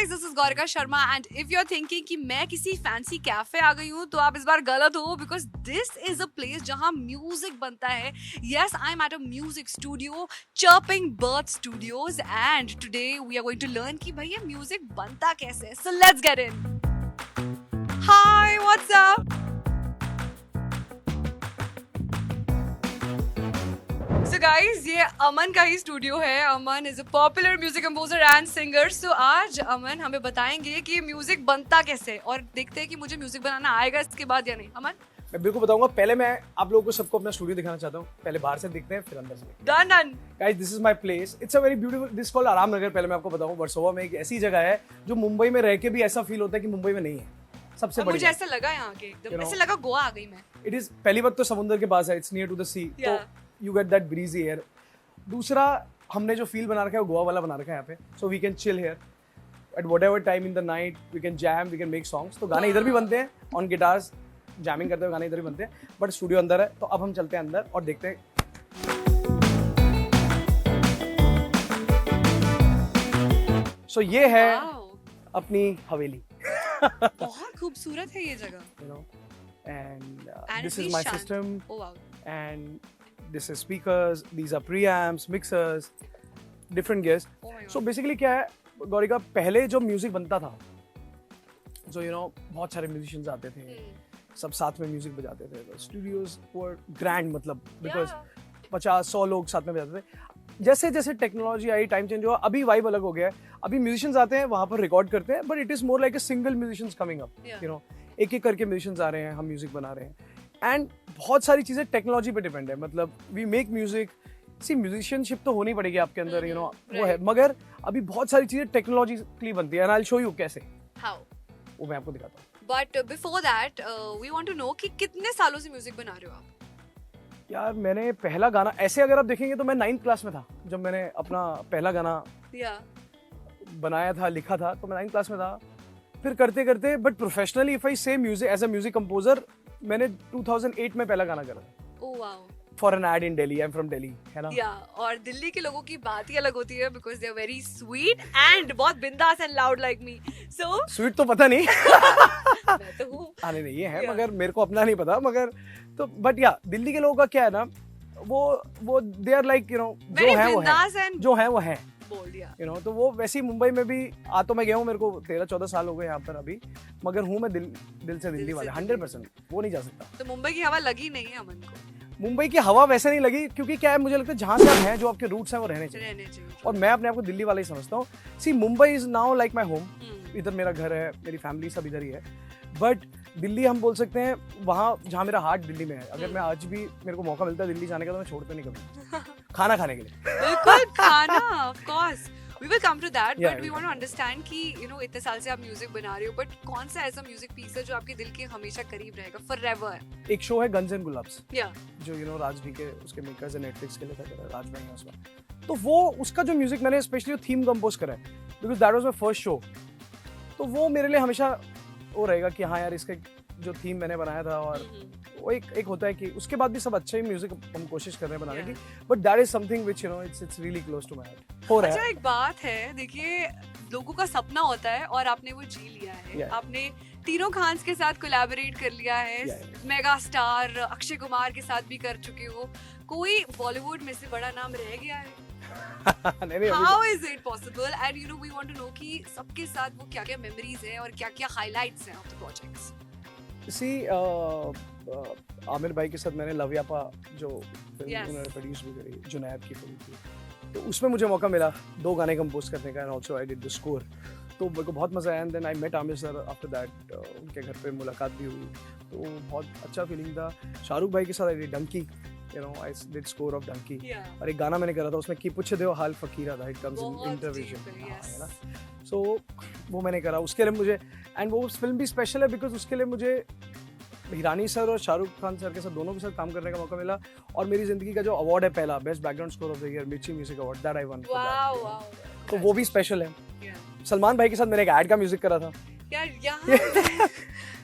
guys, this is Gaurika Sharma and if you're thinking कि मैं किसी fancy cafe आ गई हूँ तो आप इस बार गलत हो because this is a place जहाँ music बनता है. Yes, I'm at a music studio, Chirping Bird Studios, and today we are going to learn कि भाई ये music बनता कैसे. So let's get in. Hi, what's up? So guys, ये अमन का ही स्टूडियो है. Aman is a popular music composer and singer. So आज अमन हमें बताएंगे कि म्यूजिक बनता कैसे और देखते हैं कि मुझे म्यूजिक बनाना आएगा इसके बाद या नहीं. अमन, मैं बिल्कुल बताऊंगा. पहले मैं आप लोगों को सबको अपना स्टूडियो दिखाना चाहता हूँ. पहले बाहर से दिखते हैं फिर अंदर से. Done. Guys, this is my place. It's a very beautiful. This called आराम नगर. पहले मैं आपको बताऊं, वर्सोवा में एक ऐसी जगह है जो मुंबई में रह के भी ऐसा फील होता है कि मुंबई में नहीं है. सबसे बड़ी मुझे ऐसा लगा यहाँ के एकदम ऐसे लगा गोवा आ गई मैं. इट इज पहली बात तो समुद्र के पास है. इट्स नियर टू द सी. तो you get that breezy air. दूसरा, हमने जो फील बना रखा है वो गोवा वाला बना रखा है यहाँ पे. So we can chill here at whatever time in the night. We can jam, we can make songs. तो गाने इधर भी बनते हैं ऑन गिटार्स. जैमिंग करते हुए गाने इधर भी बनते हैं. बट स्टूडियो अंदर है. तो अब हम चलते हैं अंदर और देखते हैं. सो ये है अपनी हवेली. बहुत खूबसूरत है ये जगह. You know, and this is my system. Oh wow. And this is speakers. These are preamps, mixers, different gears. Oh my God. So basically क्या है गौरिका, पहले जो म्यूजिक बनता था, जो बहुत सारे म्यूजिशियंस आते थे, सब साथ में म्यूजिक बजाते थे. स्टूडियोज वर ग्रैंड, मतलब बिकॉज 50-100 लोग साथ में बजाते थे. जैसे जैसे टेक्नोलॉजी आई, टाइम चेंज हुआ, अभी वाइब अलग हो गया है. अभी म्यूजिशियंस आते हैं, वहाँ पर रिकॉर्ड करते हैं, but it is more like a single musicians coming up. एक एक करके म्यूजिशियंस आ रहे हैं, हम म्यूजिक बना रहे हैं. एंड बहुत सारी चीज़ें टेक्नोलॉजी पे डिपेंड है. मतलब वी मेक म्यूजिक. सी म्यूजिशियनशिप तो होनी पड़ेगी आपके अंदर, वो है. मगर अभी बहुत सारी चीज़ें टेक्नोलॉजिकली बनती है. And I will show you कैसे. हाउ? वो मैं आपको दिखाता हूँ. But before that we want to know कि कितने सालों से म्यूजिक बना रहे हो आप? यार, मैंने पहला गाना ऐसे अगर आप देखेंगे तो मैं 9th क्लास में था जब मैंने अपना पहला गाना बनाया था, लिखा था. तो मैं 9th क्लास में था. फिर करते करते, but professionally if I say music as a music composer, मैंने 2008 में पहला गाना करा था. Oh wow. For an ad in Delhi. I am from Delhi, है ना. या और दिल्ली के लोगों की बात ही अलग होती है because they are very sweet and बहुत बिंदास and loud like me. So sweet तो पता नहीं. मैं तो हूँ. नहीं ये है, मगर मेरे को अपना नहीं पता. मगर तो बट या दिल्ली के लोगों का क्या है ना, वो दे आर लाइक जो है वो है, जो है वो है. बोल दिया. तो वो वैसे ही मुंबई में भी आ तो मैं गया हूँ. मेरे को 13-14 साल हो गए यहाँ पर अभी. मगर हूँ मैं दिल से दिल्ली वाला 100%. वो नहीं जा सकता. तो मुंबई की हवा लगी नहीं है अमन को? मुंबई की हवा वैसे नहीं लगी, क्योंकि क्या है, मुझे लगता है जहाँ से आप हैं, जो आपके रूट्स हैं, वो रहने चाहिए. और मैं अपने आप को दिल्ली वाला ही समझता हूँ. See, Mumbai is now like my home. इधर मेरा घर है, मेरी फैमिली सब इधर ही है. बट दिल्ली हम बोल सकते हैं वहाँ जहाँ मेरा हार्ट दिल्ली में है. अगर मैं आज भी मेरे को मौका मिलता है दिल्ली जाने का तो मैं छोड़ता नहीं कभी. खाना खाने के लिए. बिल्कुल खाना, of course. We will come to that, but we want to understand कि इतने साल से आप म्यूजिक बना रहे हो, बट कौन सा ऐसा म्यूजिक पीस है जो आपके दिल के हमेशा करीब रहेगा, forever? एक शो है गन्स एंड गुलाब्स, जो राज भी के उसके मेकर्स है, नेटफ्लिक्स के लिए था, राज भाई है उसमें. तो वो उसका जो म्यूजिक मैंने स्पेशली थीम कंपोज करा है, because that was my first show. तो वो मेरे लिए हमेशा वो रहेगा कि हाँ यार, इसका जो थीम मैंने बनाया था. और वो एक होता है कि उसके बाद भी सब अच्छे म्यूजिक हम कोशिश कर रहे हैं बनाने की, but that is something which it's really close to my heart. हो रहा है. अच्छा, एक बात है, देखिए लोगों का सपना होता है और आपने वो जी लिया है. आपने तीनों खान्स के साथ कोलैबोरेट कर लिया है. मेगा स्टार अक्षय कुमार के साथ भी कर चुके हो. कोई बॉलीवुड में से बड़ा नाम रह गया है? How is it possible? And we want to know कि सबके साथ वो क्या-क्या मेमोरीज हैं और क्या-क्या हाइलाइट्स हैं ऑफ द प्रोजेक्ट्स. सी, आमिर भाई के साथ मैंने लव यापा जो फिल्म उन्होंने प्रोड्यूस भी करी, जुनैद की फिल्म थी, तो उसमें मुझे मौका मिला 2 गाने कंपोज करने का. And also I did the score. तो मेरे को बहुत मजा आया. And then I met Aamir sir after that. उनके घर पे मुलाकात भी हुई, तो बहुत अच्छा फीलिंग था. शाहरुख भाई के साथ I did Dunki. I did score of Donkey. और एक गाना मैंने करा था उसमें कि पूछ दो हाल फकीरा था. It comes in intervision, है ना. So वो मैंने करा उसके लिए मुझे. एंड वो फिल्म भी स्पेशल है बिकॉज उसके लिए मुझे हिरानी सर और शाहरुख खान सर के साथ दोनों के साथ काम करने का मौका मिला. और मेरी जिंदगी का जो अवार्ड है पहला, best background score of the year, Mirchi music award, that I won. तो वो भी स्पेशल है. सलमान भाई के साथ मैंने एक एड का म्यूजिक करा था.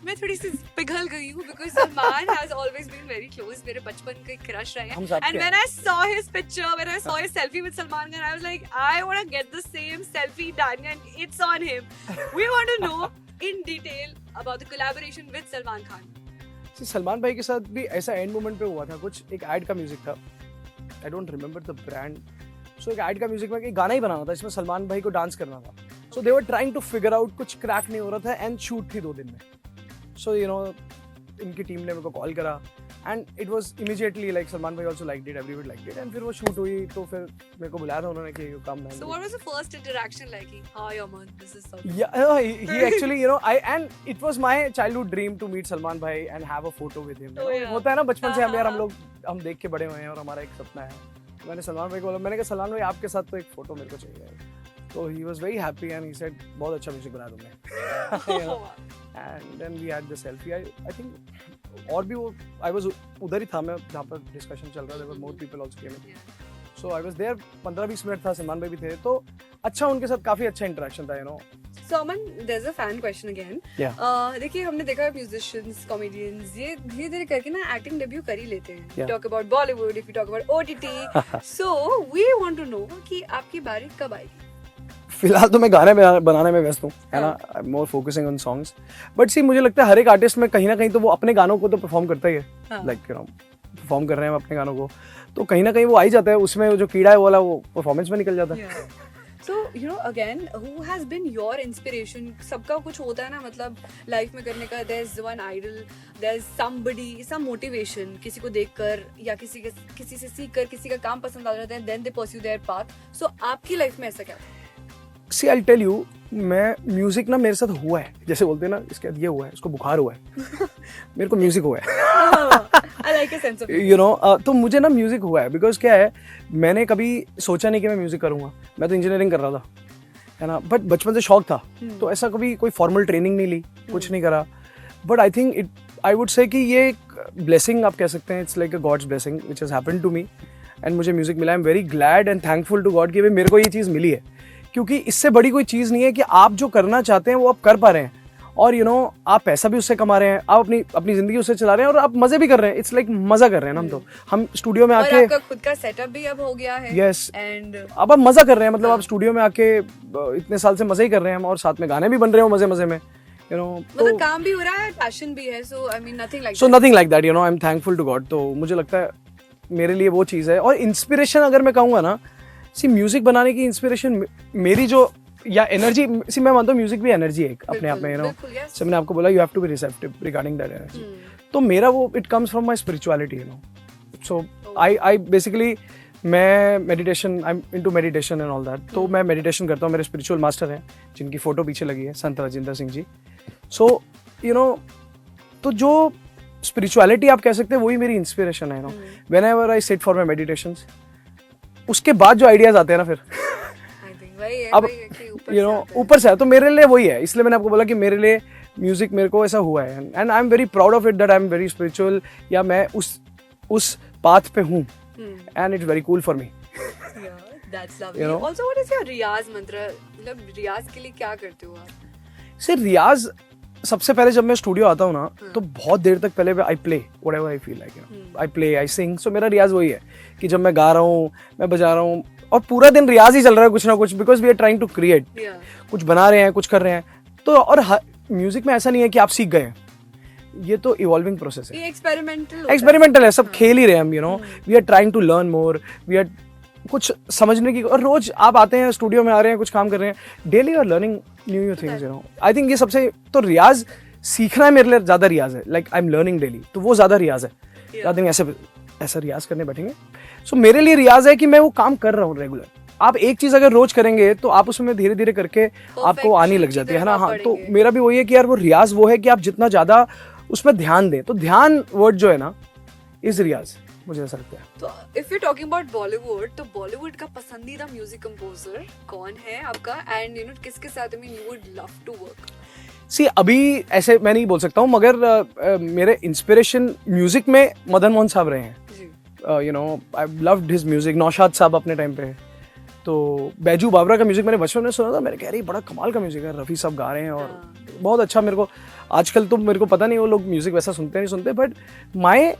मैं थोड़ी सी पिघल गई हूँ because Salman has always been very close. मेरे बचपन का क्रश रहे हैं. And when I saw his picture, when I saw his selfie with Salman Khan, I was like, I want to get the same selfie done, and it's on him. We want to know in detail about the collaboration with Salman Khan. Salman भाई के साथ भी ऐसा end moment पे हुआ था कुछ. एक ऐड का म्यूजिक था. I don't remember the brand. So एक ऐड का म्यूजिक में एक गाना ही बनाना था, इसमें सलमान भाई को डांस करना था. So they were trying to figure out, कुछ क्रैक नहीं हो रहा था एंड शूट थी 2 दिन में. सो यू नो इनकी टीम ने मेरे को कॉल करा and it was immediately like Salman भाई also liked it, everyone liked it. And फिर वो शूट हुई तो फिर मेरे को बुलाया था उन्होंने कि you come man. So what was the first interaction like? Hi Aman, this is Salman. Yeah, he actually, you know, and it was my childhood dream to meet Salman bhai and have a photo with him. होता है ना बचपन से हम देख के बड़े हुए हैं और हमारा एक सपना है. मैंने सलमान भाई को बोला, मैंने कहा सलमान भाई आपके साथ तो एक फोटो मेरे को चाहिए. तो he was very happy and he said बहुत अच्छा म्यूजिक बनाया तुमने. And then we had the selfie. I think और भी वो I was उधर ही था मैं जहाँ पर डिस्कशन चल रहा था. There were more people also came in. So I was there. 15-20 minute था. सलमान भाई भी थे तो अच्छा उनके साथ काफी अच्छा इंटरेक्शन था, you know. So Aman, there's a fan question again. Yeah. देखिए हमने देखा है musicians, comedians ये धीरे-धीरे करके ना acting debut कर ही लेते हैं. Yeah. Talk about Bollywood, if you talk about OTT. So we want to know कि आपकी बारी कब आएगी? फिलहाल तो मैं गाने बनाने में व्यस्त हूँ, है ना. I am more focusing on songs. But see मुझे लगता है हर एक आर्टिस्ट में कहीं ना कहीं तो वो अपने गानों को तो परफॉर्म करता ही है. लाइक यू नो परफॉर्म कर रहे हैं अपने गानों को तो कहीं ना कहीं वो आ ही जाता है. उसमें जो कीड़ा है वाला वो परफॉर्मेंस में निकल जाता है. So you know again, who has been your inspiration? सबका कुछ होता है ना, मतलब लाइफ में करने का. There's one idol, there's somebody, some motivation. किसी को देखकर या किसी से सीखकर किसी का काम पसंद आ जाता है, then they pursue their path. So आपकी लाइफ में ऐसा क्या? See, I'll tell you, मैं म्यूजिक ना मेरे साथ हुआ है, जैसे बोलते हैं ना इसके बाद ये हुआ है, इसको बुखार हुआ है. मेरे को म्यूजिक हुआ है. I like a sense of you know, तो मुझे ना म्यूजिक हुआ है बिकॉज क्या है, मैंने कभी सोचा नहीं कि मैं म्यूजिक करूंगा. मैं तो इंजीनियरिंग कर रहा था, है ना. बट बचपन से शौक था तो ऐसा कभी कोई फॉर्मल ट्रेनिंग नहीं ली, कुछ नहीं करा. But I think I would say कि ये एक ब्लेसिंग आप कह सकते हैं. It's like a god's blessing which has happened to me and मुझे म्यूजिक मिला. I am very glad and thankful to god कि मेरे को ये चीज़ मिली है. क्योंकि इससे बड़ी कोई चीज़ नहीं है कि आप जो करना चाहते हैं वो आप कर पा रहे हैं और यू नो आप पैसा भी उससे कमा रहे हैं, आप अपनी जिंदगी उससे चला रहे हैं और आप मजे भी कर रहे हैं. इट्स लाइक मजा कर रहे हैं ना. हम स्टूडियो में आके, आपका खुद का सेटअप भी अब हो गया है. यस. एंड अब आप मजा कर रहे हैं, मतलब आप स्टूडियो में आके इतने साल से मजे ही कर रहे हैं हम और साथ में गाने भी बन रहे हो मजे मजे में, यू नो. मतलब काम भी हो रहा है, पैशन भी है. So I mean nothing like that, you know. I am thankful to God. तो मुझे लगता है मेरे लिए वो चीज़ है. और इंस्पिरेशन अगर मैं कहूँगा ना, सी म्यूजिक बनाने की इंस्पिरेशन मेरी जो या एनर्जी, सी मैं मानता हूँ म्यूजिक भी एनर्जी है एक अपने आप में, यू नो. सो मैंने आपको बोला you have to be receptive regarding that energy. तो मेरा वो it comes from my spirituality, you know. So I basically मैं meditation, I am into meditation and all that. तो मैं मेडिटेशन करता हूँ. मेरे स्पिरिचुअल मास्टर हैं जिनकी फोटो पीछे लगी है, संत राजेंद्र सिंह जी. सो यू नो तो जो स्पिरिचुअलिटी आप कह सकते हैं वही मेरी इंस्पिरेशन है, you know. Whenever I sit for my meditations, उसके बाद जो आइडियाज आते हैं ना फिर अब यू नो ऊपर से है, तो मेरे लिए वही है. इसलिए मैंने आपको बोला कि मेरे लिए म्यूजिक मेरे को ऐसा हुआ है and I am very proud of it that I am very spiritual, या मैं उस पाथ पे हूँ and it's very cool for me. That's lovely. You know? Also, what is your रियाज मंत्र? मतलब रियाज के लिए क्या करते हो आप? सिर्फ रियाज सबसे पहले जब मैं स्टूडियो आता हूँ ना तो बहुत देर तक पहले I play whatever I feel like, you know. I play, I sing. So मेरा रियाज वही है कि जब मैं गा रहा हूँ, मैं बजा रहा हूँ और पूरा दिन रियाज ही चल रहा है कुछ ना कुछ, because we are trying to create. कुछ बना रहे हैं, कुछ कर रहे हैं. तो और म्यूजिक में ऐसा नहीं है कि आप सीख गए, ये तो इवॉल्विंग प्रोसेस है, एक्सपेरिमेंटल है. सब खेल ही रहे हैं हम, you know. We are trying to learn more, we are कुछ समझने की. और रोज आप आते हैं स्टूडियो में, आ रहे हैं, कुछ काम कर रहे हैं, daily R learning new things, you know. I think ये सबसे तो रियाज सीखना है मेरे लिए ज्यादा रियाज है. Like I am learning daily, तो वो ज्यादा रियाज है. ज्यादा ऐसा रियाज करने बैठेंगे. सो मेरे लिए रियाज है कि मैं वो काम कर रहा हूँ रेगुलर. आप एक चीज अगर रोज करेंगे तो आप उसमें धीरे धीरे करके आपको आनी लग जाती है ना. हाँ, तो मेरा भी वही है कि यार वो रियाज वो है कि आप जितना ज्यादा उसमें ध्यान दें. तो ध्यान वर्ड जो है ना इज रियाज, मुझे ऐसा लगता है. तो if you talking about Bollywood, तो बॉलीवुड का पसंदीदा म्यूजिक कंपोजर कौन है आपका एंड यू नो किसके साथ में you would love to work? See अभी ऐसे मैं नहीं बोल सकता हूँ, मगर मेरे इंस्पिरेशन म्यूजिक में मदन मोहन साहब रहे हैं. You know I loved his music. Naushad साहब अपने टाइम पे. तो बैजू बावरा का म्यूजिक मैंने बचपन में सुना था, मैंने कह रही बड़ा कमाल का म्यूजिक है, रफ़ी साहब गा रहे हैं और बहुत अच्छा मेरे को आजकल तो मेरे को पता नहीं वो लोग म्यूजिक वैसा सुनते नहीं सुनते, but my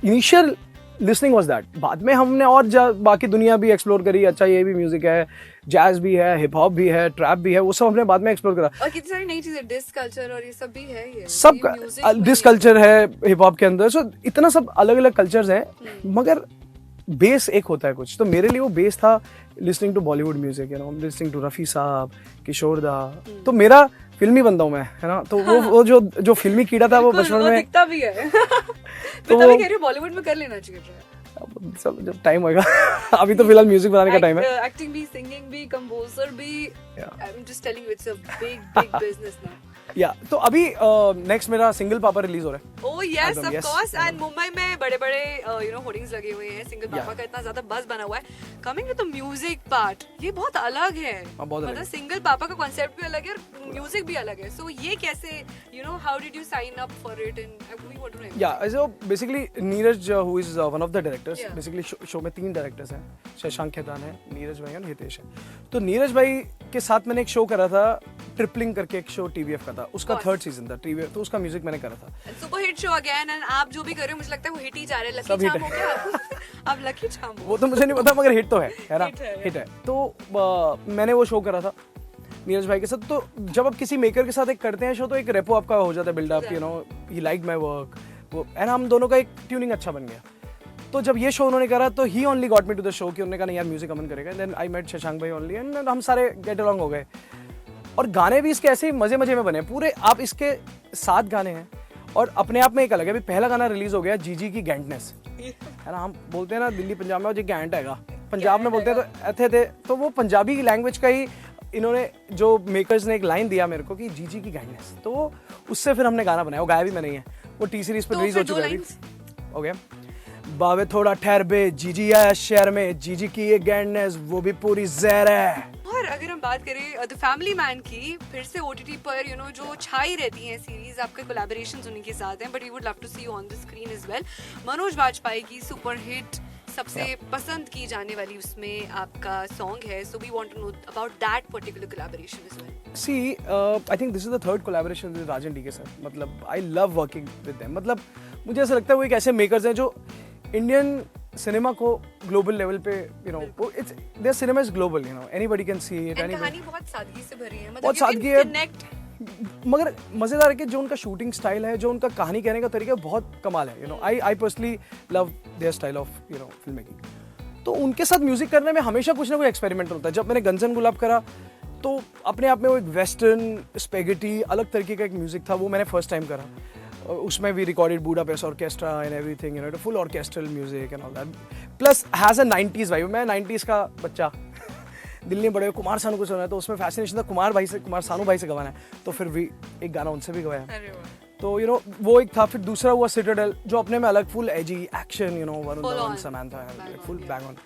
initial listening was that. बाद में हमने और बाकी दुनिया भी एक्सप्लोर करी, अच्छा ये भी म्यूजिक है, जैज भी है, हिप हॉप भी है, ट्रैप भी है, वो सब हमने बाद में एक्सप्लोर करा। और कितनी सारी नई चीजें, डिस्क कल्चर और ये सब भी है, ये सब डिस्क कल्चर है हिप हॉप के अंदर, सो इतना सब अलग अलग कल्चर्स हैं, मगर बेस एक होता है कुछ। तो मेरे लिए वो बेस था listening to Bollywood music, you know, listening to Rafi sahab, Kishore दा। तो मेरा फिल्मी बंदा हूँ मैं, है ना, तो वो जो फिल्मी कीड़ा था वो बचपन में दिखता भी है। तो तभी कह रही हूँ बॉलीवुड में कर लेना चाहिए ट्राई। सब जब टाइम होएगा। अभी तो फिलहाल म्यूजिक बनाने का टाइम है। एक्टिंग भी, सिंगिंग भी, कंपोजर भी, I am just telling you it's a big business now. या तो अभी नेक्स्ट मेरा सिंगल पापा रिलीज हो रहा है। Oh yes of course, and Mumbai में बड़े-बड़े यू नो होर्डिंग्स लगे हुए हैं, सिंगल पापा का इतना ज्यादा बज़ बना हुआ है। Coming to the music part, ये बहुत अलग है, मतलब सिंगल पापा का कांसेप्ट भी अलग है और म्यूजिक भी अलग है। सो ये कैसे, you know, how did you sign up for it and we want to know. Yeah so basically Neeraj who is one of the directors, basically show में 3 डायरेक्टर्स हैं, शशांक खेतान है, नीरज भाई और हितेश है। तो नीरज भाई के साथ मैंने एक शो करा था, ट्रिपलिंग करके एक शो टीवीएफ का था, उसका 3rd सीजन था टीवीएफ, तो उसका म्यूजिक मैंने करा था। Super hit show again, and आप जो भी कर रहे हो मुझे लगता है वो हिट ही जा रहे हैं। लकी चार्म हो गया आप लकी चार्म हो, वो तो मुझे नहीं पता, मगर हिट तो है ना, हिट है। तो मैंने वो शो करा था नीरज भाई के साथ। तो जब आप किसी मेकर के साथ एक करते हैं शो, तो एक रेपो आपका हो जाता है buildup, you know, he like my work, वो एंड हम दोनों का एक ट्यूनिंग अच्छा बन गया। तो जब ये शो उन्होंने करा तो ही only got me to the show, कि उन्होंने कहा नहीं यार म्यूजिक अमन करेगा, देन आई मेट शशांक भाई ओनली, एंड हम सारे गेट अलॉन्ग हो गए। और गाने भी इसके ऐसे ही मजे मजे में बने पूरे। आप इसके 7 गाने हैं और अपने आप में एक अलग है। अभी पहला गाना रिलीज हो गया जीजी की गैंटनेस, है ना, हम बोलते हैं ना दिल्ली पंजाब में, जो गैंट हैगा, पंजाब में बोलते हैं तो ऐथे थे, तो वो पंजाबी की लैंग्वेज का ही इन्होंने, जो मेकर्स ने एक लाइन दिया मेरे को कि जीजी की गैंटनेस, तो वो उससे फिर हमने गाना बनाया, वो गाया भी मैंने ही है, वो टी सीरीज पर रिलीज हो चुका है। हो गया बावे थोड़ा ठहर बे, जीजी आया शहर में, जीजी की ये गैंटनेस वो भी पूरी जहर है। और अगर हम बात करें द फैमिली मैन की, फिर से ओटीटी पर, यू नो, जो छाई रहती हैं सीरीज, आपके कोलैबोरेशंस उन्हीं के साथ हैं, but we would love to see you on the screen as well. Manoj Bajpayee की सुपर हिट, सबसे पसंद की जाने वाली उसमें आपका सॉन्ग है, so we want to know about that particular collaboration as well. See I think this is the 3rd collaboration with Raj and D K साथ। मतलब I love working with them. मतलब मुझे ऐसा लगता है वो एक ऐसे मेकर्स हैं जो इंडियन सिनेमा को ग्लोबल लेवल पे, you know, it's their cinema is global, you know, anybody can see it. कहानी बहुत सादगी से भरी है, मतलब बहुत सादगी है, मगर मजेदार है कि जो उनका शूटिंग स्टाइल है, जो उनका कहानी कहने का तरीका बहुत कमाल है, you know. I personally love there style of, you know, film making. तो उनके साथ म्यूजिक करने में हमेशा कुछ ना कुछ एक्सपेरिमेंट होता है। जब मैंने गंजन गुलाब करा तो अपने आप में वो एक वेस्टर्न स्पेगेटी अलग तरीके का एक म्यूजिक था, वो मैंने फर्स्ट टाइम करा। उसमें भी recorded Budapest orchestra and everything, you know, full orchestral music and all that, plus has a 90s vibe. मैं 90s का बच्चा, दिल्ली में बड़े हुए, कुमार सानू को सुना है, तो उसमें फैसिनेशन था कुमार सानू भाई से गवाना है, तो फिर भी एक गाना उनसे भी गवाया। तो यू नो वो एक था। फिर दूसरा हुआ सिटाडेल, जो अपने में अलग full AG action, you know, Varun Dhawan, Samantha, full bang on.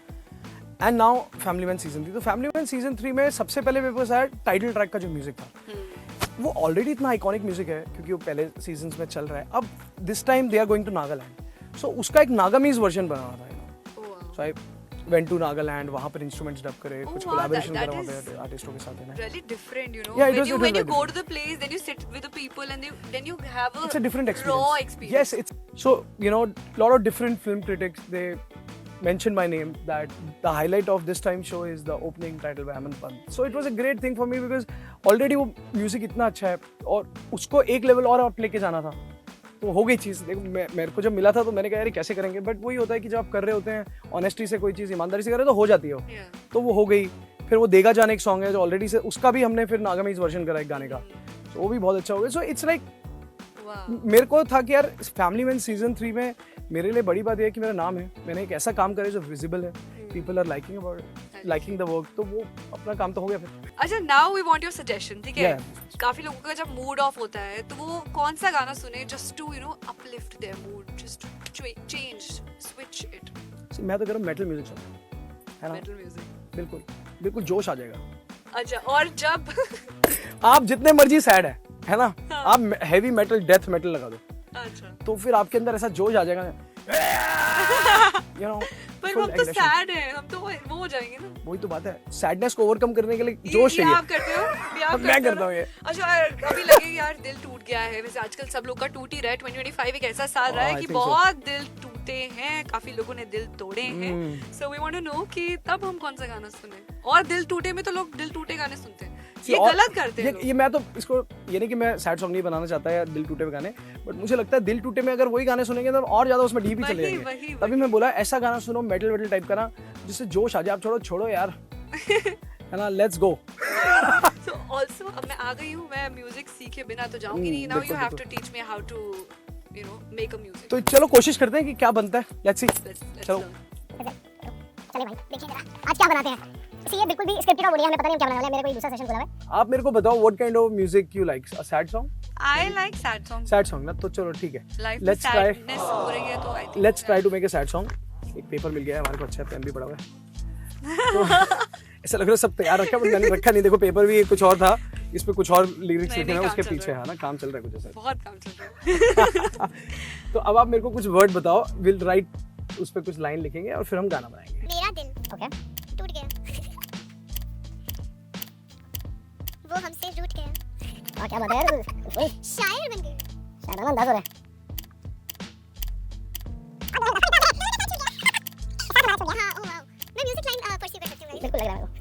And now family man season 3। तो फैमिली मैन सीजन 3 में सबसे पहले मेरे पास आया टाइटल ट्रैक का जो म्यूजिक था, वो ऑलरेडी इतना आइकॉनिक म्यूजिक है क्योंकि वो पहले सीजन्स में चल रहा है। अब this time they are going to Nagaland, so उसका एक नागामीज वर्जन बना हुआ था, you know. So I went to Nagaland, वहां पर इंस्ट्रूमेंट्स डब करे, कुछ कोलैबोरेशन करा वहां पे आर्टिस्टों के साथ, है really different, you know. Yeah, when you go to the place, then you sit with the people and then you have it's a different experience. Raw experience. Yes, it's so, you know, lot of different film critics, they mentioned my name that the highlight of this time show is the opening title by Aman Pant. So it was a great thing for me because already वो music इतना अच्छा है और उसको एक level और आप लेके जाना था, तो हो गई चीज़। देखो मेरे को जब मिला था तो मैंने कहा यार कैसे करेंगे, बट वही होता है कि जब आप कर रहे होते हैं ऑनेस्टी से कोई चीज़, ईमानदारी से कर रहे हो तो हो जाती है वो। तो वो हो गई। फिर वो देगा जाने एक सॉन्ग है जो ऑलरेडी से, उसका भी हमने फिर नागामीज वर्जन करा एक गाने का, तो वो भी बहुत अच्छा हो गया। सो इट्स लाइक मेरे को था कि यार फैमिली मैन सीजन 3 में मेरे लिए बड़ी बात यह है कि मेरा नाम है, मैंने एक ऐसा काम करे जो विजिबल है, people are liking the work, तो वो अपना काम तो हो गया फिर। अच्छा, now we want your suggestion, ठीक है? काफी लोगों का जब मूड ऑफ होता है तो वो कौन सा गाना सुने just to, you know, uplift their mood, just to change, switch it? मैं तो कह रहा हूं मेटल म्यूजिक सुनो, है ना? मेटल म्यूजिक बिल्कुल जोश आ जाएगा। अच्छा, और जब आप जितने मर्जी सैड है ना, आप हेवी मेटल, डेथ मेटल लगा दो, अच्छा, तो फिर आपके अंदर ऐसा जोश आ जाएगा, यू नो। पर हम तो सैड हैं, हम तो वो हो जाएंगे ना। वही तो बात है, सैडनेस को ओवरकम करने के लिए जोश चाहिए। आप करते हो, मैं करता हूँ ये। अच्छा अभी लगे यार दिल टूट गया है, वैसे आजकल सब लोग का टूट ही रहा है। 2025 एक ऐसा साल रहा है कि बहुत दिल टूटे हैं, काफी लोगों ने दिल तोड़े हैं। So we want to know कि तब हम कौन सा गाना सुने, और दिल टूटे में तो लोग दिल टूटे गाने सुनते हैं, ये गलत करते हैं ये मैं तो इसको ये नहीं कि मैं सैड सॉन्ग नहीं बनाना चाहता या दिल टूटे हुए गाने, बट मुझे लगता है दिल टूटे में अगर वही गाने सुनेंगे तो और ज्यादा उसमें डीप ही चले जाएंगे। तभी मैं बोला ऐसा गाना सुनो मेटल वेटल टाइप का ना, जिससे जोश आ जाए। आप छोड़ो यार है ना, लेट्स गो। So also अब मैं आ गई हूँ, मैं म्यूजिक सीखे बिना तो जाऊंगी नहीं। Now you have to teach me how to you know make a music। तो चलो कोशिश करते हैं कि क्या बनता है, लेट्स सी। चलो चले भाई देखिए जरा आज क्या बनाते हैं। ये बिल्कुल भी स्क्रिप्टेड और हमें पता नहीं क्या बनाने वाला है। मेरे कोई दूसरा सेशन खुला हुआ है। आप मेरे को बताओ what kind of music you like, a sad song? I like sad songs। Sad song ना, तो चलो ठीक है, लेट्स ट्राई। हो रही है तो I think let's try to make a sad song. एक पेपर मिल गया है हमारे को, अच्छा पेन भी पड़ा हुआ है। तो ऐसा लग रहा है सब तैयार रखा, बट मैंने रखा नहीं। देखो पेपर भी कुछ और था, इस पे कुछ और लिरिक्स लिखे हैं, उसके पीछे है ना काम चल रहा है कुछ ऐसा। बहुत काम चल रहा है। तो अब आप मेरे को कुछ वर्ड बताओ, विल राइट उस पे कुछ लाइन लिखेंगे और फिर हम गाना बनाएंगे। मेरा दिल ओके टूट गया, वो हमसे रूठ गया। और क्या बात है यार, शायर बन गए। शायराना अंदाज हो रहा है। हाँ ओ वाओ, मैं म्यूजिक लाइन परस्यू कर सकती हूँ। बिल्कुल लग रहा है मेरे को।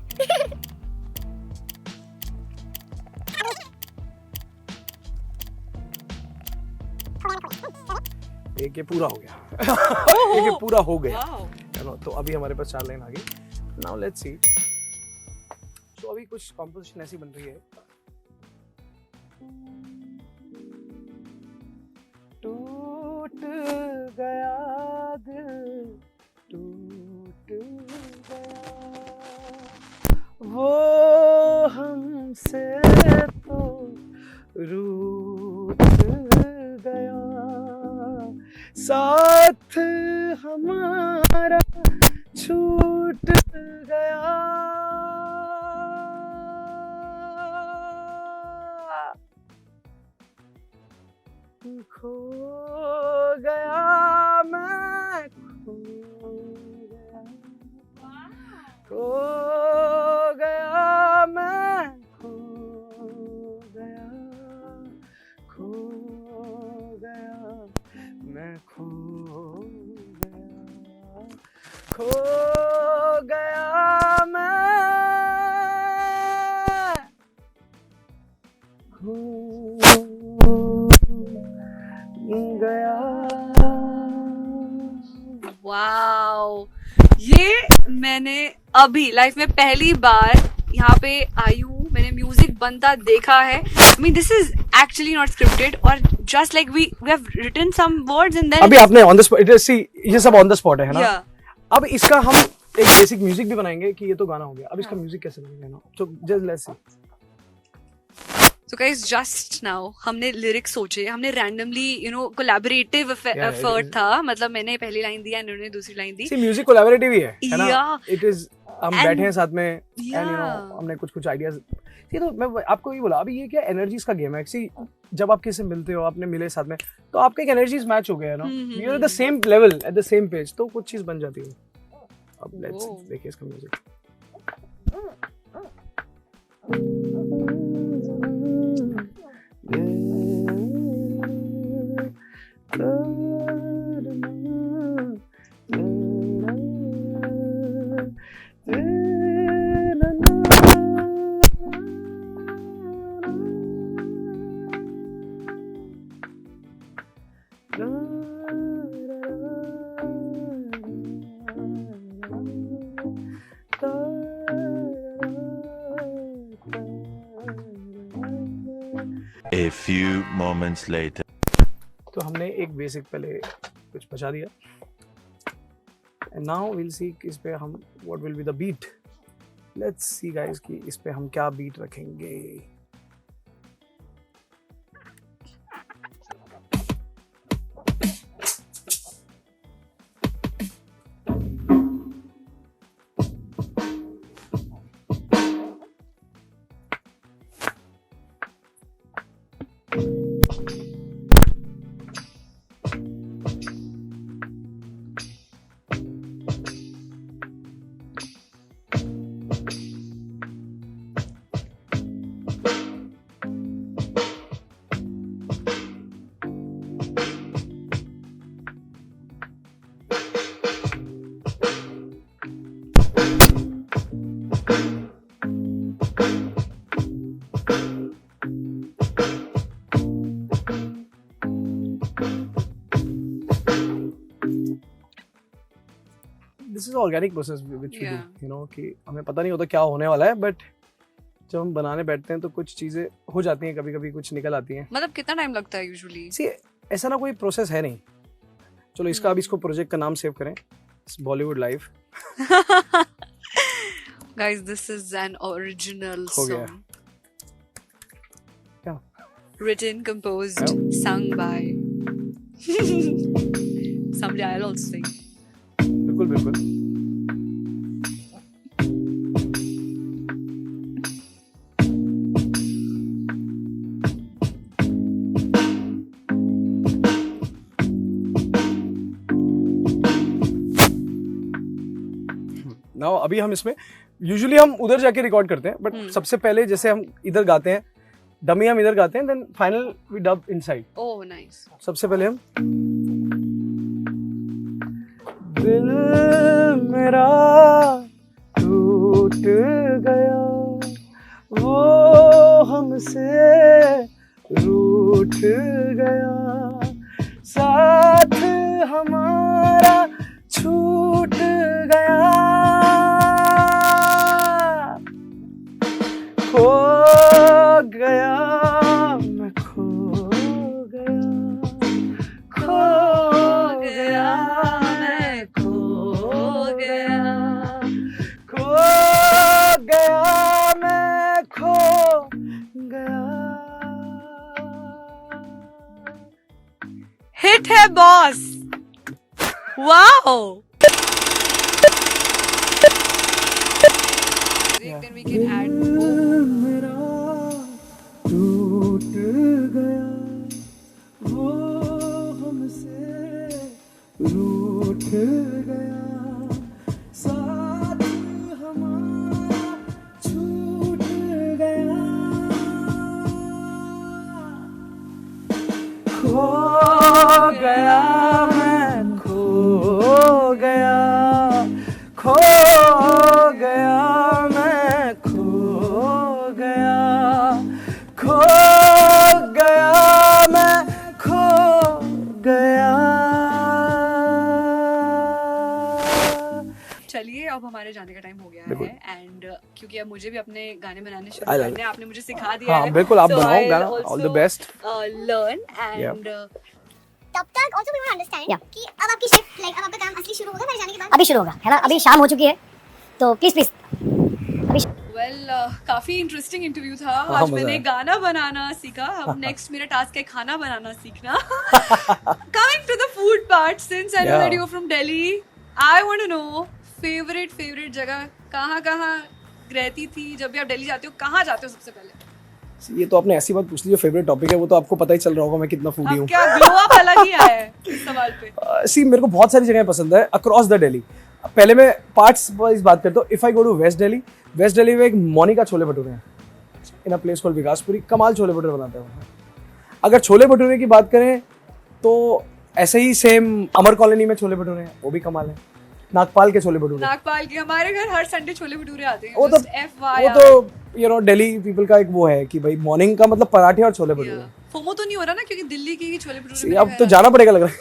एक ये पूरा हो गया। एक ये पूरा हो गया, चलो। तो अभी हमारे पास 4 लाइन आ गई। Now let's see. तो अभी कुछ कॉम्पोजिशन ऐसी बन रही है। टूट गया दिल, टूट गया वो हमसे तो रूठ गया, साथ हमारा छूट गया। खो गया मैं, खो गया मैं, खो गया, खो गया मैं, खो गया, खो गया मैं, खो गया। वाओ, ये मैंने अभी लाइफ में पहली बार यहाँ पे आई हूँ, मैंने म्यूजिक बनता देखा है। I mean this is actually not scripted, और just like we have written some words and then अभी आपने ऑन द स्पॉट, सी ये सब ऑन द स्पॉट है ना। yeah. अब इसका हम एक बेसिक म्यूजिक भी बनाएंगे कि ये तो गाना हो गया, अब इसका म्यूजिक कैसे बनेगा ना, तो just let's see. So guys, just now हमने लिरिक्स सोचे, हमने randomly you know collaborative effort था। मतलब मैंने पहली लाइन दी, इन्होंने दूसरी लाइन दी। सी म्यूजिक कोलैबोरेटिव ही है ना। Yeah. इट इज हम बैठे हैं साथ में एंड Yeah. यू नो हमने कुछ आइडियाज। ये तो मैं आपको ये बोला, अभी ये क्या एनर्जीज का गेम है। सी जब आप किसी से मिलते हो, आपने मिले साथ में, तो आपके एक एनर्जीज मैच हो गए है ना, you are at the same level, at the same page, तो कुछ चीज बन जाती है। अब लेट्स देखिए इसका music. A few moments later. तो हमने एक बेसिक पहले कुछ बचा दिया, एंड नाउ विल सी इस पे हम what will be the beat. Let's see guys कि इस पे हम क्या बीट रखेंगे। This is organic process which we do, Yeah. You know, कि हमें पता नहीं होता क्या होने वाला है, बट जब हम बनाने बैठते हैं तो कुछ चीजें हो जाती हैं, कभी कभी कुछ निकल आती हैं। मतलब कितना टाइम लगता है यूजुअली? सी ऐसा ना कोई प्रोसेस है नहीं। चलो इसका अब इसको प्रोजेक्ट का नाम सेव करें, Bollywood live. Guys, this is an original हो गया। song. क्या? Written, composed, sung by. Someday I'll also sing. बिल्कुल बिल्कुल। नाउ अभी हम इसमें यूजुअली हम उधर जाके रिकॉर्ड करते हैं, बट सबसे पहले जैसे हम इधर गाते हैं, डमी हम इधर गाते हैं, then final we dub inside. Oh, nice. सबसे पहले हम दिल मेरा टूट गया, वो हमसे रूठ गया, साथ हमारा छूट गया, खो गया मैं, खो गया, खो गया मैं, खो गया, खो गया मैं, खो गया। Hit है boss. Wow. Then we can add more. मेरा टूट गया, वो हमसे रूठ गया, साथ हमारा छूट गया, खो गया मैं, खो गया, खो गया मैं, खो गया, खो गया मैं, खो गया। चलिए अब हमारे जाने का टाइम हो गया बिल्कुल। है एंड क्योंकि अब मुझे भी अपने गाने बनाने I शुरू like करने हैं, आपने मुझे सिखा दिया हाँ है। बिल्कुल, आप So बनाओ I'll गाना, also, all the best. learn and तब तक also we want to understand Yeah. कि अब आपकी शिफ्ट लाइक अब आपका काम असली शुरू होगा मेरे जाने के बाद। अभी शुरू होगा, है ना? अभी शाम हो चुकी है, तो प्लीज प्लीज वेल काफी इंटरेस्टिंग इंटरव्यू था। हाँ, आज मजा मैंने आया। गाना बनाना सीखा, अब नेक्स्ट मेरा टास्क है खाना बनाना सीखना। Coming to the food part, since I know Yeah. That you are from Delhi, I want to know favourite जगह कहाँ रहती थी जब भी आप दिल्ली जाते हो, कहाँ जाते हो सबसे पहले? ये तो आपने ऐसी बात पूछ ली, जो फेवरेट टॉपिक है वो तो आपको पता ही चल रहा होगा मैं कितना फूडी अब हूँ। क्या ग्लो अप अलग ही आया है इस सवाल पे। सी मेरे को बहुत सारी जगह पसंद है अक्रॉस द दिल्ली। पहले मैं पार्ट्स वाइज बात करता हूँ। If I go to west Delhi में एक मोनिका छोले भटूरे हैं in a place called Vikaspuri, कमाल छोले भटूरे बनाते हैं वहाँ। अगर छोले भटूरे की बात करें तो ऐसे ही सेम अमर कॉलोनी में छोले भटूरे हैं, वो भी कमाल है। नागपाल के छोले भटूरे, नागपाल के हमारे घर हर संडे छोले भटूरे आते हैं। वो तो यू नो दिल्ली पीपल का एक वो है कि भाई मॉर्निंग का मतलब पराठे और छोले भटूरे। फोमो तो नहीं हो रहा ना, क्योंकि दिल्ली की ही छोले भटूरे अब तो जाना पड़ेगा लग रहा है।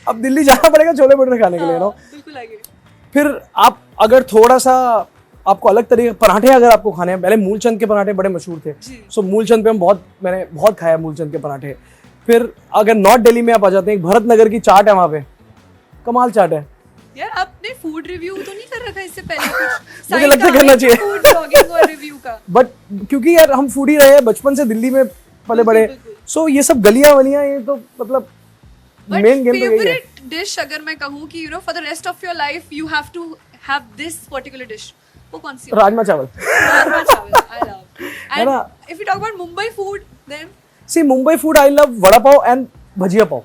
अब दिल्ली जाना पड़ेगा छोले भटूरे खाने के लिए, नो। बिल्कुल आगे। फिर आप अगर थोड़ा सा आपको अलग तरीके पराठे अगर आपको खाने हैं, पहले मूलचंद के पराठे बड़े मशहूर थे, सो मूलचंद पे मैंने बहुत खाया मूलचंद के पराठे। फिर अगर नॉर्थ दिल्ली में आप आ जाते हैं, भरत नगर की चाट है वहाँ पे, कमाल चाट है। यार आपने फूड रिव्यू तो नहीं कर रखा इससे पहले कुछ? मुझे लगता है करना चाहिए। फूड ब्लॉगिंग और रिव्यू का। बट क्योंकि यार हम फूडी रहे हैं बचपन से, दिल्ली में पले बड़े, सो ये सब गलियां वलियां ये तो मतलब मेन गेम तो यही है। फेवरेट डिश अगर मैं कहूँ कि you know for the rest of your life you have to have this particular dish, वो कौन सी? राजमा चावल। राजमा चावल, आई लव। है ना? And if you talk about Mumbai food then see Mumbai food I love vada pav and bhajia pav.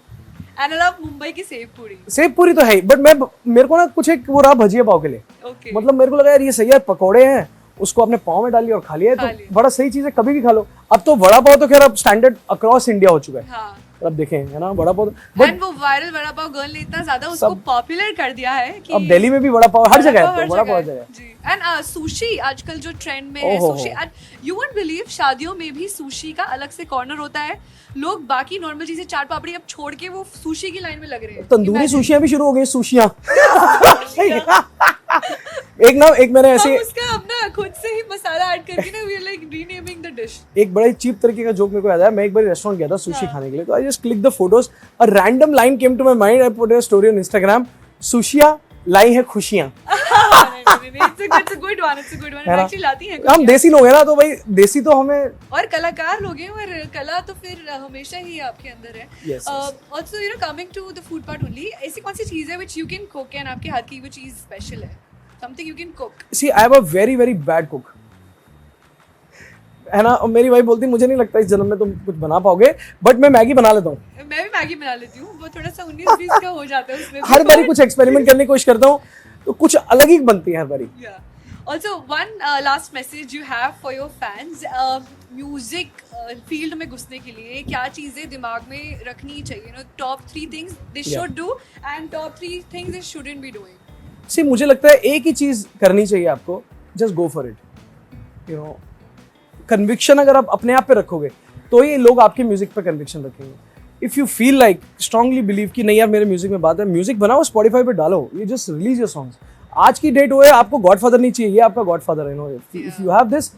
And I love Mumbai की सेव पूरी। Save पूरी तो है ही, बट मेरे को ना कुछ एक वो रहा भजिया पाव के लिए। ओके। मतलब मेरे को लगा यार ये सही है, पकौड़े हैं उसको अपने पाँव में डाल लिया और खा लिया, खा तो लिया। बड़ा सही चीज़ है, कभी भी खा लो। अब तो वड़ा पाव तो खैर अब स्टैंडर्ड अक्रॉस इंडिया हो चुका है, हाँ। अब देखें है ना वड़ा पाव, एंड वो वायरल वड़ा पाव गर्ल ने इतना ज्यादा उसको सब- पॉपुलर कर दिया है कि अब दिल्ली में भी वड़ा पाव हर जगह है, हर तो वड़ा पाव हर जगह जगह है। है। जी। एंड सुशी आजकल जो ट्रेंड में है, ओहो सुशी, यू वोंट बिलीव शादियों में भी सुशी का अलग से कॉर्नर होता है। लोग बाकी नॉर्मल चीजें चाट पापड़ी अब छोड़ के वो सुशी की लाइन में लग रहे हैं। तंदूरी Imagine। सुशियां भी शुरू हो गई, सुशियां। एक मैंने हम ऐसे उसका अपना खुद से ही मसाला ऐड करके ना we are like renaming the dish. एक बड़ा ही चीप तरीके का जोक मेरे को याद आया। मैं एक बार रेस्टोरेंट गया था सुशी खाने के लिए, तो I just click the photos, a random line came to my mind, I put a story on Instagram, सुशियां लाई है खुशियां। It's a good one. है ना? Actually लाती हैं हम खुशियाँ। देसी लोग हैं ना, तो भाई देसी तो हमें और कलाकार लोग हैं, और कला तो फिर हमेशा ही आपके अंदर है। Yes, yes. Also, you know, coming to the food part only, ऐसी कौन सी चीज़ है which you can cook and आपके हाथ की वो चीज़ स्पेशल है? Something you can cook. See I have a very very bad cook, है ना। और मेरी वाइफ बोलती मुझे नहीं लगता इस जन्म में तुम कुछ बना पाओगे, बट मैं मैगी बना लेता हूँ। मैं भी मैगी बना लेती हूँ, वो थोड़ा सा 19-20 का हो जाता है उसमें। हर बारी कुछ एक्सपेरिमेंट करने की कोशिश करता हूँ, तो कुछ अलग ही बनती है हर बारी। Yeah. Also, one last message you have for your fans. Music field में घुसने के लिए क्या चीज़ें दिमाग में रखनी चाहिए? You know, top 3 things they Yeah. should do and top 3 things they shouldn't be doing. सी मुझे लगता है एक ही चीज करनी चाहिए आपको, just go for it. You know, conviction अगर आप अपने आप पे रखोगे तो ये लोग आपके म्यूजिक पे कन्विक्शन रखेंगे। If you feel like strongly believe कि नहीं यार मेरे म्यूजिक में बात है, म्यूजिक बनाओ, स्पॉटिफाई पे डालो, ये जस्ट रिलीज योर सॉन्ग्स। आज की डेट वो है, आपको गॉडफादर नहीं चाहिए, ये आपका गॉडफादर है। No, if you have this,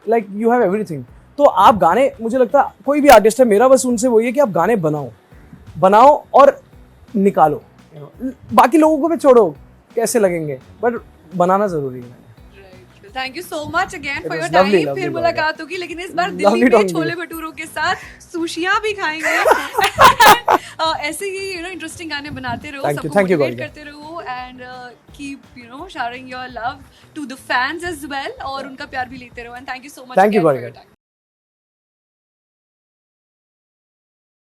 like you have everything. तो आप गाने, मुझे लगता है कोई भी आर्टिस्ट है, मेरा बस उनसे वही है कि आप गाने बनाओ और निकालो। You know, बाकी लोगों को भी छोड़ो कैसे लगेंगे, बट बनाना जरूरी है। Thank you so much again It for your was lovely, time. lovely फिर talking. मुलाकात होगी, लेकिन इस बार Lovely दिल्ली में talking to छोले you. भटूरों के साथ सुशियां भी खाएंगे। ऐसे ही यू नो इंटरेस्टिंग गाने बनाते रहो, Thank you, सबको thank you, मोटिवेट Gauriका. करते रहो and keep you know sharing your love to the fans as well, और उनका प्यार भी लेते रहो। And thank you so much Thank you, Gauriका.